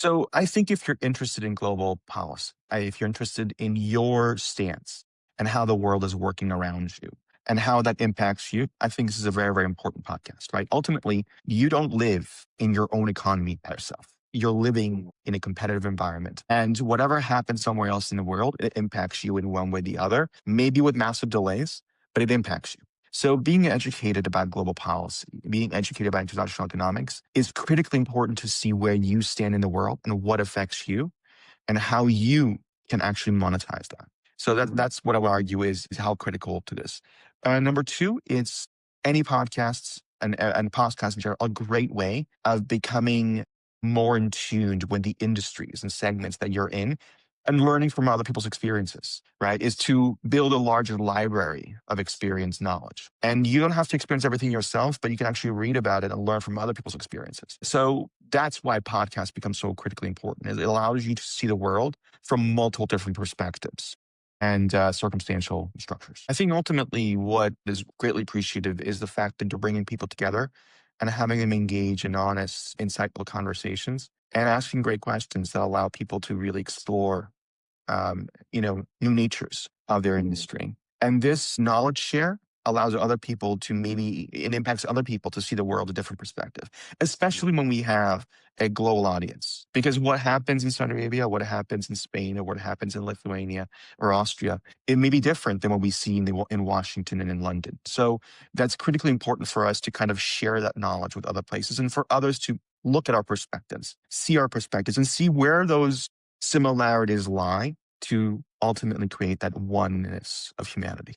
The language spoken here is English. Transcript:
So I think if you're interested in global policy, if you're interested in your stance and how the world is working around you and how that impacts you, I think this is a very, very important podcast, right? Ultimately, you don't live in your own economy by yourself. You're living in a competitive environment. And whatever happens somewhere else in the world, it impacts you in one way or the other, maybe with massive delays, but it impacts you. So being educated about global policy, being educated about international economics is critically important to see where you stand in the world and what affects you and how you can actually monetize that. So that's what I would argue is how critical to this. Number two, it's any podcasts and podcasts which are a great way of becoming more in tune with the industries and segments that you're in and learning from other people's experiences, right? Is to build a larger library of experience knowledge. And you don't have to experience everything yourself, but you can actually read about it and learn from other people's experiences. So that's why podcasts become so critically important. Is it allows you to see the world from multiple different perspectives and circumstantial structures. I think ultimately what is greatly appreciative is the fact that you're bringing people together and having them engage in honest, insightful conversations and asking great questions that allow people to really explore, new natures of their industry. And this knowledge share allows other people to it impacts other people to see the world a different perspective, especially when we have a global audience. Because what happens in Saudi Arabia, what happens in Spain, or what happens in Lithuania or Austria, it may be different than what we see in Washington and in London. So that's critically important for us to kind of share that knowledge with other places and for others to look at our perspectives, see our perspectives, and see where those similarities lie to ultimately create that oneness of humanity.